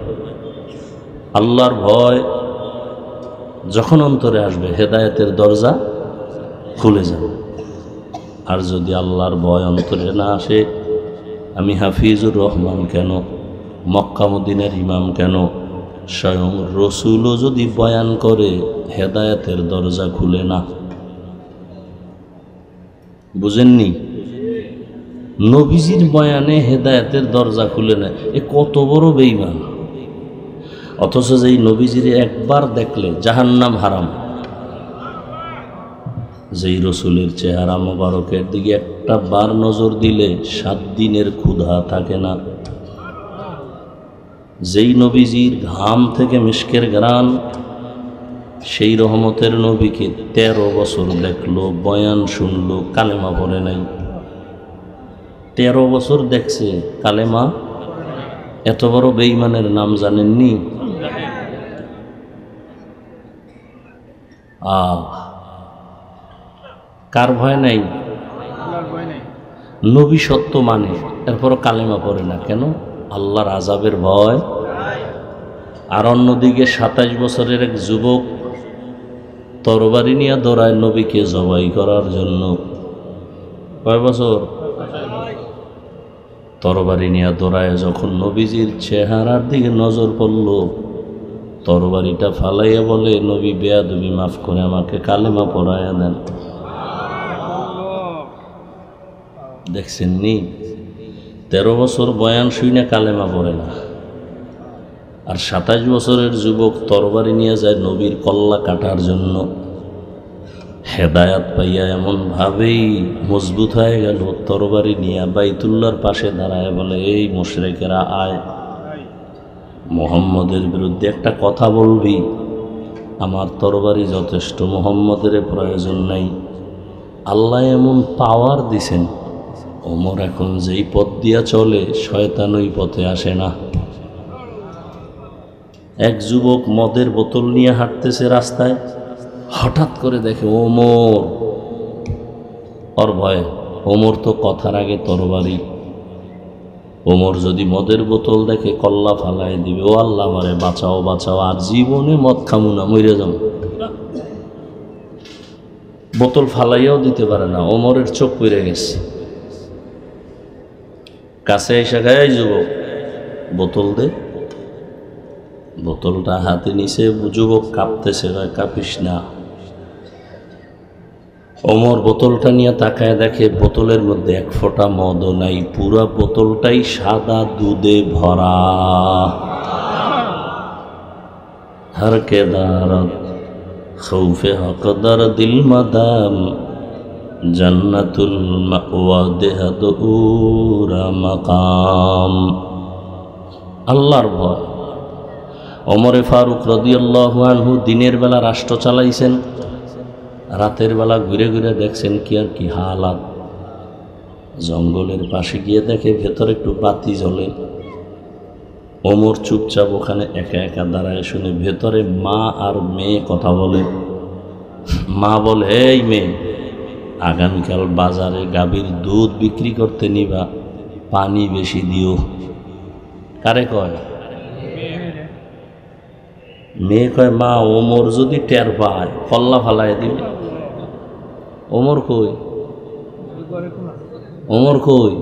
আল্লাহর ভয় যখন অন্তরে আসবে, হেদায়েতের দরজা খুলে যাবে। আর যদি আল্লাহর ভয় অন্তরে না আসে, আমি হাফিজুর রহমান কেন, মক্কা মদিনার ইমাম কেন, স্বয়ং রসুলও যদি বয়ান করে, হেদায়েতের দরজা খুলে না। বুঝেননি? নবীজির বয়ানে হেদায়েতের দরজা খুলে না, এ কত বড় বেঈমান। অথচ যেই নবীজির একবার দেখলে জাহান্নাম হারাম, যেই রসুলের চেহারা মোবারকের দিকে একটা বার নজর দিলে 7 দিনের ক্ষুধা থাকে না, যেই নবীজির ঘাম থেকে মিশকের ঘ্রাণ, সেই রহমতের নবীকে 13 বছর দেখলো, বয়ান শুনলো, কালেমা পড়ে নাই। 13 বছর দেখছে, কালেমা। এত বড় বেঈমানের নাম জানেননি? কার ভয় নাই? নবী সত্য মানে, এরপরও কালেমা পড়ে না কেন? আল্লাহর আযাবের ভয়। আর অন্যদিকে 27 বছরের এক যুবক তরবারি নিয়ে দৌড়ায় নবীকে জবাই করার জন্য। কয় বছর? তরবারি নিয়ে দৌড়ায় যখন নবীজির চেহারার দিকে নজর পড়ল, তরবারিটা ফালাইয়া বলে, নবী বেয়াদবি মাফ করে আমাকে কালেমা পড়াইয়া দেন। দেখছেন নি? 13 বছর বয়ান শুনে কালেমা পড়ে না। আর 27 বছরের যুবক তরবারি নিয়ে যায় নবীর কল্লা কাটার জন্য। হেদায়াত পাইয়া এমনভাবেই মজবুত হয়ে গেল, তরবারি নিয়ে বাইতুল্লাহর পাশে দাঁড়ায় বলে, এই মুশরিকেরা আয়, মুহাম্মদের বিরুদ্ধে একটা কথা বলবি? আমার তরবারি যথেষ্ট, মুহাম্মদের প্রয়োজন নাই। আল্লাহ এমন পাওয়ার দিছেন, ওমর এখন যেই পথ দিয়া চলে শয়তান ওই পথে আসে না। এক যুবক মদের বোতল নিয়ে হাঁটতেছে রাস্তায়, হঠাৎ করে দেখে ওমর, ওর ভয়ে, ওমর তো কথার আগে তরবারি। ওমর যদি মদের বোতল দেখে কল্লা ফালায় দিবে, ও আল্লাহ আমারে বাঁচাও বাঁচাও, আর জীবনে মদ খামু না, মরে যাবো। বোতল ফালাইয়াও দিতে পারে না, ওমরের চোখ পড়ে গেছে। কাছে এসে গায়ে, যুবক বোতল দে। বোতলটা হাতে নিছে, যুবক কাঁপতেছে, কাঁপিস না। ওমর বোতলটা নিয়ে তাকায় দেখে বোতলের মধ্যে এক ফোঁটা মদও নাই, পুরা বোতলটাই সাদা দুধে ভরা। হর কে দারত খৌফে হকদার দিল মাদাম, জান্নাতুল মাওয়া দেহাদুরা মাকাম। আল্লাহর ভয়। ওমরে ফারুক রাদিয়াল্লাহু আনহু দিনের বেলা রাষ্ট্র চালাইছেন, রাতের বেলা ঘুরে ঘুরে দেখছেন কি আর কি হালাত। জঙ্গলের পাশে গিয়ে দেখে ভেতরে একটু বাতি জ্বলে। ওমর চুপচাপ ওখানে একা একা দাঁড়ায়, শুনে ভেতরে মা আর মেয়ে কথা বলে। মা বলে, এই মেয়ে, আগামীকাল বাজারে গাভীর দুধ বিক্রি করতে নিবা, পানি বেশি দিও। কারে কয়? মেয়ে কয়, মা ওমর যদি টের পায় কল্লা ফালায় দিবে। ওমর কই? ওমর কই?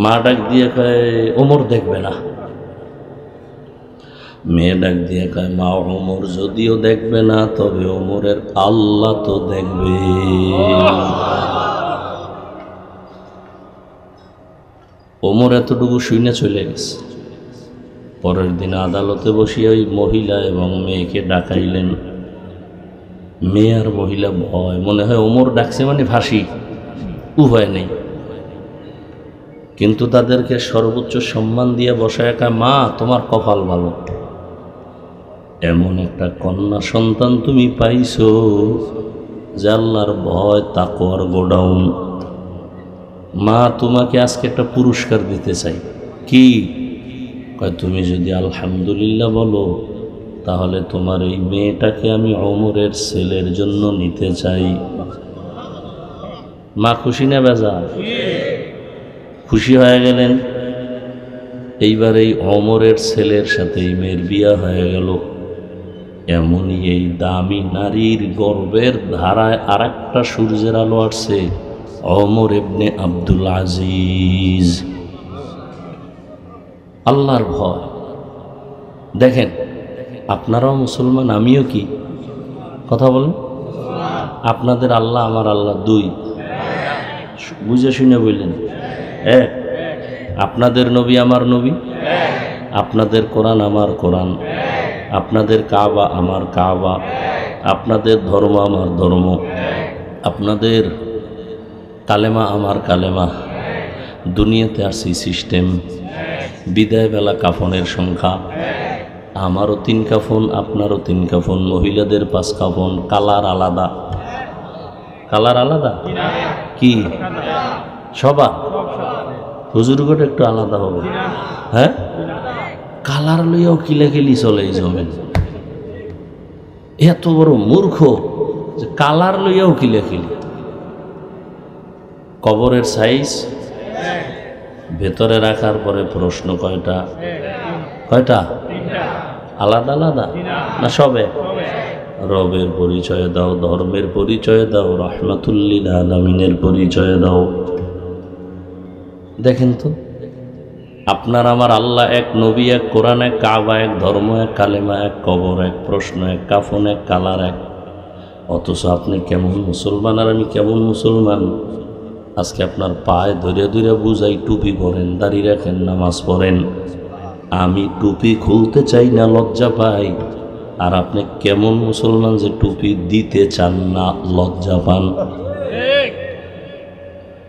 মা ডাক দিয়ে কয়, ওমর দেখবে না। মেয়ে ডাক দিয়ে কয়, মা ওমর যদিও দেখবে না, তবে ওমরের আল্লাহ তো দেখবে। ওমর এতটুকু শুনে চলে গেছে। পরের দিন আদালতে বসিয়া ওই মহিলা এবং মেয়েকে ডাকাইলেন। মেয়ে আর মহিলা ভয়, মনে হয় ওমর ডাকছে মানে ফাঁসি, উভয় নেই। কিন্তু তাদেরকে সর্বোচ্চ সম্মান দিয়ে বসায়, একা মা তোমার কপাল ভালো, এমন একটা কন্যা সন্তান তুমি পাইছো যে আল্লাহর ভয় তাকওয়ার গোডাউন। মা তোমাকে আজকে একটা পুরস্কার দিতে চাই। কি? কয়, তুমি যদি আলহামদুলিল্লাহ বলো, তাহলে তোমার এই মেয়েটাকে আমি ওমরের ছেলের জন্য নিতে চাই। মা খুশি না বেজার? খুশি হয়ে গেলেন। এইবার এই ওমরের ছেলের সাথে এই মেয়ের বিয়া হয়ে গেল। এমনই এই দামি নারীর গর্বের ধারায় আর একটা সূর্যের আলো আসছে, ওমর ইবনে আব্দুল আজিজ। আল্লাহর ভয়। দেখেন, আপনারাও মুসলমান, আমিও কি? কথা বলেন। আপনাদের আল্লাহ আমার আল্লাহ দুই, বুঝে শুনে বললেন এক। আপনাদের নবী আমার নবী, আপনাদের কোরআন আমার কোরআন, আপনাদের কাবা আমার কাবা, আপনাদের ধর্ম আমার ধর্ম, আপনাদের কালেমা আমার কালেমা। দুনিয়াতে আসছি সিস্টেম। বিদায় বেলা কাফনের সংখ্যা, আমারও 3 কাফন, আপনারও 3 কাফন, মহিলাদের 5 কাফন। কালার আলাদা। কালার আলাদা কি? সবার হুজুরগট একটু আলাদা হবে। হ্যাঁ, কালার লইয়াও কিলাকিলি চলে এই জমেন। এত বড় মূর্খ যে কালার লইয়াও কিলাকিলি। কবরের সাইজ ভেতরে রাখার পরে প্রশ্ন কয়টা? কয়টা? আলাদা আলাদা না সবে? রবের পরিচয় দাও, ধর্মের পরিচয় দাও, রাহমাতুল্লিল আলামিনের পরিচয় দাও। দেখেন তো, আপনার আমার আল্লাহ এক, নবী এক, কোরআন এক, কাবা এক, ধর্ম এক, কালেমা এক, কবর এক, প্রশ্ন এক, কাফন এক, কালার এক। অথচ আপনি কেমন মুসলমান আর আমি কেমন মুসলমান। আজকে আপনার পায়ে ধরে ধরে বুঝাই, টুপি পরেন, দাড়ি রাখেন, নামাজ পড়েন। আমি টুপি খুলতে চাই না, লজ্জা পাই। আর আপনি কেমন মুসলমান যে টুপি দিতে চান না, লজ্জা পান?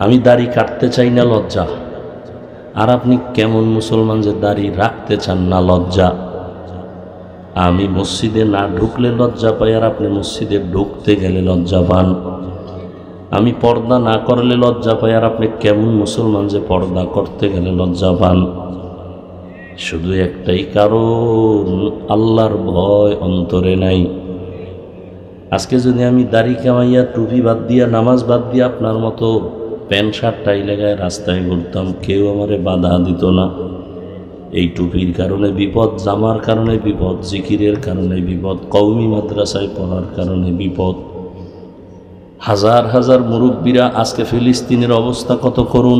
আমি দাড়ি কাটতে চাই না, লজ্জা। আর আপনি কেমন মুসলমান যে দাড়ি রাখতে চান না, লজ্জা। আমি মসজিদে না ঢুকলে লজ্জা পাই, আর আপনি মসজিদে ঢুকতে গেলে লজ্জা পান। আমি পর্দা না করলে লজ্জা পাই, আর আপনি কেমন মুসলমান যে পর্দা করতে গেলে লজ্জা পান? শুধু একটাই কারণ, আল্লাহর ভয় অন্তরে নাই। আজকে যদি আমি দাড়ি কামাইয়া টুপি বাদ দিয়া নামাজ বাদ দিয়া আপনার মতো প্যান্ট শার্ট টাই লাগায় রাস্তায় ঘুরতাম, কেউ আমারে বাধা দিত না। এই টুপির কারণে বিপদ, জামার কারণে বিপদ, জিকিরের কারণে বিপদ, কওমি মাদ্রাসায় পড়ার কারণে বিপদ। হাজার হাজার মুরব্বীরা, আজকে ফিলিস্তিনের অবস্থা কত করুণ।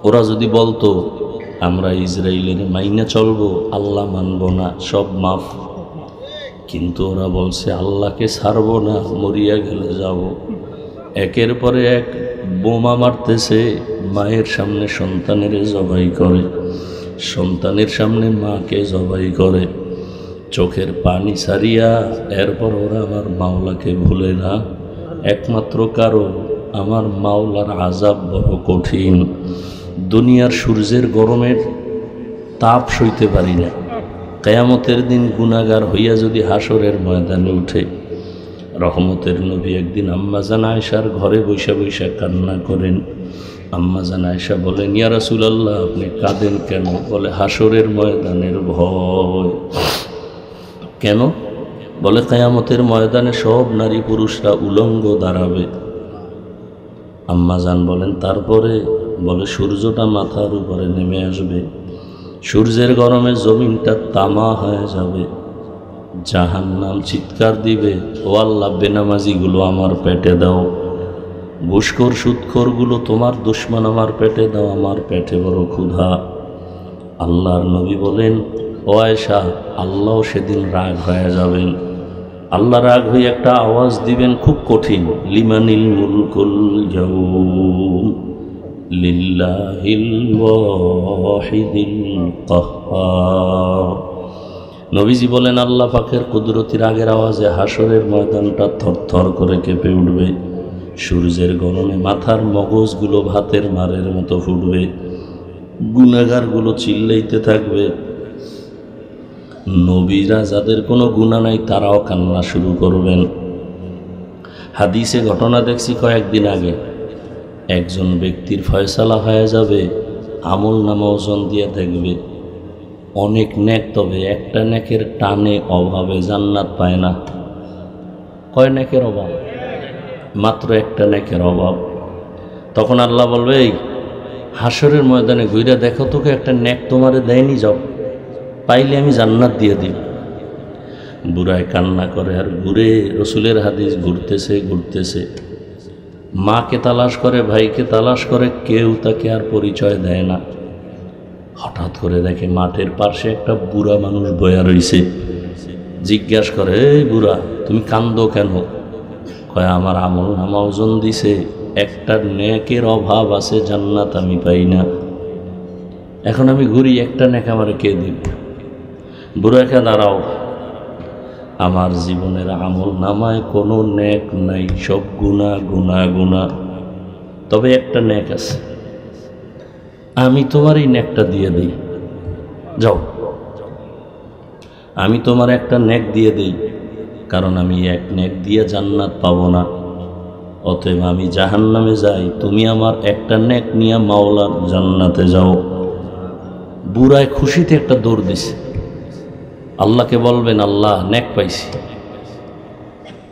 ওরা যদি বলতো আমরা ইসরায়েলের মাইনে চলবো, আল্লাহ মানব না, সব মাফ, কিন্তু ওরা বলছে আল্লাহকে ছাড়বো না, মরিয়া গেলে যাব। একের পরে এক বোমা মারতেছে, মায়ের সামনে সন্তানের জবাই করে, সন্তানের সামনে মাকে জবাই করে, চোখের পানি ছাড়িয়া। এরপর ওরা আমার মাওলাকে ভুলে না। একমাত্র কারণ, আমার মাওলার আযাব বড় কঠিন। দুনিয়ার সূর্যের গরমের তাপ সইতে পারি না। কিয়ামতের দিন গুনাহগার হইয়া যদি হাসরের ময়দানে উঠে, রহমতের নবী একদিন আম্মাজান আয়েশার ঘরে বৈশা বৈশা কান্না করেন। আম্মাজান আয়েশা বলেন, ইয়া রাসূলুল্লাহ, আপনি কাঁদেন কেন? বলে, হাসরের ময়দানের ভয়। কেন? বলে, কিয়ামতের ময়দানে সব নারী পুরুষরা উলঙ্গ দাঁড়াবে। আম্মাজান বলেন, তারপরে? বলে, সূর্যটা মাথার উপরে নেমে আসবে, সূর্যের গরমে জমিনটা তামা হয়ে যাবে, জাহান্নাম চিৎকার দিবে, ও আল্লাহ, বেনামাজিগুলো আমার পেটে দাও, ঘুষখোর সুদখোরগুলো তোমার দুশমন আমার পেটে দাও, আমার পেটে বড় ক্ষুধা। আল্লাহর নবী বলেন, ও আয়েশা, আল্লাহ সেদিন রাগ হয়ে যাবেন। আল্লাহ রাগ হয়ে একটা আওয়াজ দিবেন, খুব কঠিন, লিমানিল মুলকুল ইয়াউম লিল্লাহিল ওয়াহিদিল কাহ্হার। নবীজি বলেন, আল্লাহ পাকের কুদরতি রাগের আওয়াজে হাসরের ময়দানটা থরথর করে কেঁপে উঠবে, সূর্যের গরমে মাথার মগজগুলো ভাতের মারের মতো ফুটবে, গুনাহগারগুলো চিল্লাইতে থাকবে। নবীরা যাদের কোনো গুনাহ নাই তারাও কান্না শুরু করবেন। হাদিসে ঘটনা দেখছি কয়েকদিন আগে, একজন ব্যক্তির ফয়সালা হয়ে যাবে, আমল নামা ওজন দিয়ে দেখবে অনেক নেক, তবে একটা নেকের টানে অভাবে জান্নাত পায় না। কয় নেকের অভাব? মাত্র একটা নেকের অভাব। তখন আল্লাহ বলবে, এই হাসরের ময়দানে ঘুরে দেখো, তোকে একটা নেক তোমারে দেয়নি, যাও, পাইলে আমি জান্নাত দিয়ে দিই। বুড়ায় কান্না করে আর ঘুরে, রসুলের হাদিস, ঘুরতেছে ঘুরতেছে, মাকে তালাশ করে, ভাইকে তালাশ করে, কেউ তাকে আর পরিচয় দেয় না। হঠাৎ করে দেখে মাঠের পাশে একটা বুড়া মানুষ বয়া রইছে। জিজ্ঞাস করে, এই বুড়া, তুমি কান্দো কেন? কয়, আমার আমল নামা ওজন দিছে, একটা নেকের অভাব আছে, জান্নাত আমি পাই না। এখন আমি ঘুরি, একটা নেক আমারে কে দিবে? বুড়াকে, দাঁড়াও, আমার জীবনের আমল নামায় কোনো নেক নাই, সব গুনাহ গুনাহ গুনাহ, তবে একটা নেক আছে, আমি তোমার এই নেকটা দিয়ে দিই, যাও, আমি তোমার একটা নেক দিয়ে দিই, কারণ আমি এক নেক দিয়ে জান্নাত পাবো না, অতএব আমি জাহান্নামে যাই, তুমি আমার একটা নেক নিয়ে মাওলার জান্নাতে যাও। বুড়ায় খুশিতে একটা দৌড় দিছে, আল্লাহকে বলবেন, আল্লাহ, নেক পাইছি।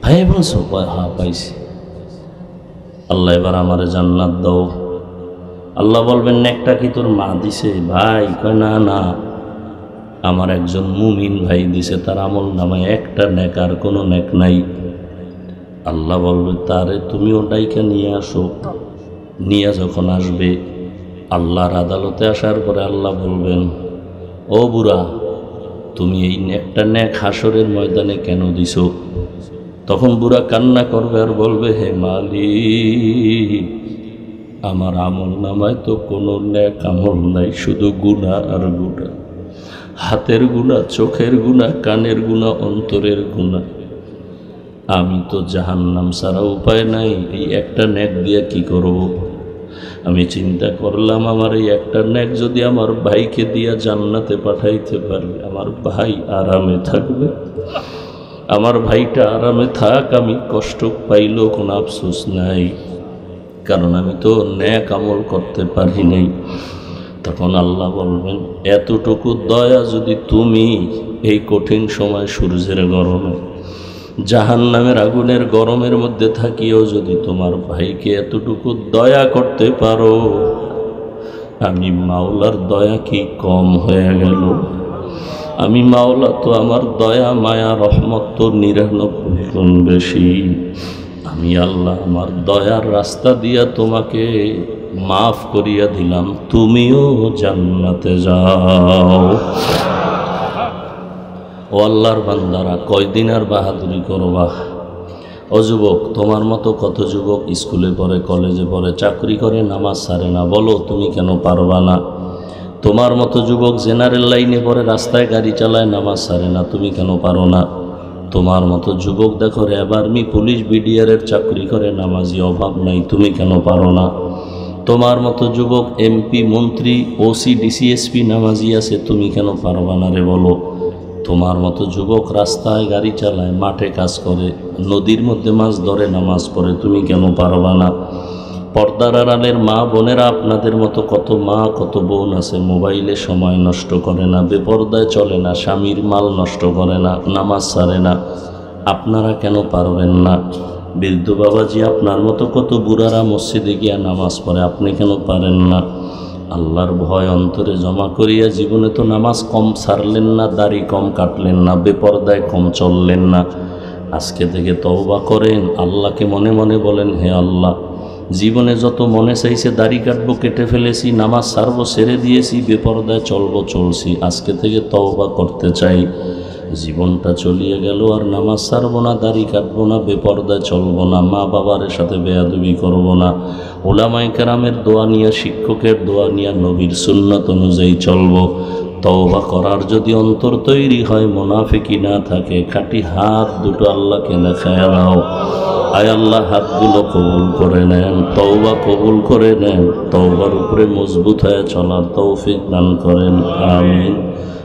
ভাই বলছো? হ্যাঁ পাইছি। আল্লাহ, এবার আমারে জান্নাত দাও। আল্লাহ বলবেন, নেকটা কি তোর মা দিছে? ভাই কয়, না না, আমার একজন মুমিন ভাই দিছে, তার আমল নামায় একটা নেক, আর কোনো নেক নাই। আল্লাহ বলবে, তারে তুমিও ডাইকা নিয়ে আসো। নিয়ে যখন আসবে, আল্লাহর আদালতে আসার পরে আল্লাহ বলবেন, ও বুড়া, তুমি এই একটা নেক হাসরের ময়দানে কেন দিছো? তখন বুড়া কান্না করবে আর বলবে, হে মালিক, আমার আমল নামায় তো কোনো নেক আমল নাই, শুধু গুনাহ আর গুনাহ। হাতের গুনাহ, চোখের গুনাহ, কানের গুনাহ, অন্তরের গুনাহ। আমি তো জাহান্নাম ছাড়া উপায় নাই, এই একটা নেক দিয়ে কি করব? আমি চিন্তা করলাম, আমার এই একটা নেক যদি আমার ভাইকে দিয়া জান্নাতে পাঠাইতে পারি, আমার ভাই আরামে থাকবে। আমার ভাইটা আরামে থাক, আমি কষ্ট পাইলেও কোনো আফসোস নাই, কারণ আমি তো নেক আমল করতে পারি নাই। তখন আল্লাহ বলবেন, এতটুকু দয়া যদি তুমি এই কঠিন সময় সূর্যের গরমে, জাহান্নামের আগুনের গরমের মধ্যে থাকিও যদি তোমার ভাইকে এতটুকু দয়া করতে পারো, আমি মাওলার দয়া কি কম হয়ে গেল? আমি মাওলা তো আমার দয়া মায়া রহমত তো 99 গুণ বেশি। আমি আল্লাহ আমার দয়ার রাস্তা দিয়া তোমাকে মাফ করিয়া দিলাম, তুমিও জান্নাতে যাও। ও আল্লাহর বান্দারা, কয়দিন আর বাহাদুরি করবা? ও যুবক, তোমার মতো কত যুবক স্কুলে পড়ে, কলেজে পড়ে, চাকরি করে, নামাজ ছাড়ে না, বলো তুমি কেন পারবা না? তোমার মতো যুবক জেনারেল লাইনে পড়ে, রাস্তায় গাড়ি চালায়, নামাজ ছাড়ে না, তুমি কেন পারো না? তোমার মতো যুবক দেখো র্যাব, আর্মি, পুলিশ, বিডিআরের চাকরি করে, নামাজি অভাব নাই, তুমি কেন পারো না? তোমার মতো যুবক এমপি, মন্ত্রী, ওসি, ডিসিএসপি নামাজি আছে, তুমি কেন পারবা না রে বলো? তোমার মতো যুবক রাস্তায় গাড়ি চালায়, মাঠে কাজ করে, নদীর মধ্যে মাছ ধরে, নামাজ পড়ে, তুমি কেন পারবা না? পর্দার আড়ালের মা বোনেরা, আপনাদের মতো কত মা কত বোন আছে, মোবাইলে সময় নষ্ট করে না, বেপর্দায় চলে না, স্বামীর মাল নষ্ট করে না, নামাজ ছাড়ে না, আপনারা কেন পারবেন না? বৃদ্ধ বাবাজি, আপনার মতো কত বুড়ারা মসজিদে গিয়া নামাজ পড়ে, আপনি কেন পারেন না? আল্লাহর ভয় অন্তরে জমা করিয়া জীবনে তো নামাজ কম ছাড়লেন না, দাড়ি কম কাটলেন না, বেপর্দায় কম চললেন না। আজকে থেকে তওবা করেন, আল্লাহকে মনে মনে বলেন, হে আল্লাহ, জীবনে যত মনে চাইছে দাড়ি কাটবো কেটে ফেলেছি, নামাজ ছাড়বো ছেড়ে দিয়েছি, বেপর্দায় চলবো চলছি, আজকে থেকে তওবা করতে চাই। জীবনটা চলিয়ে গেল, আর নামাজ ছাড়বো না, দাড়ি কাটবো না, বেপর্দায় চলবো না, মা বাবার সাথে বেয়াদবি করবো না, উলামায়ে কেরামের দোয়া নিয়ে, শিক্ষকের দোয়া নিয়ে, নবীর সুন্নাত অনুযায়ী চলবো। তওবা করার যদি অন্তর তৈরি হয়, মুনাফিকি না থাকে, খাঁটি হাত দুটো আল্লাহকে দেখায় দাও। আয় আল্লাহ, হাতগুলো কবুল করে নেন, তওবা কবুল করে নেন, তওবার উপরে মজবুত হয়ে চলার তৌফিক দান করেন, আমিন।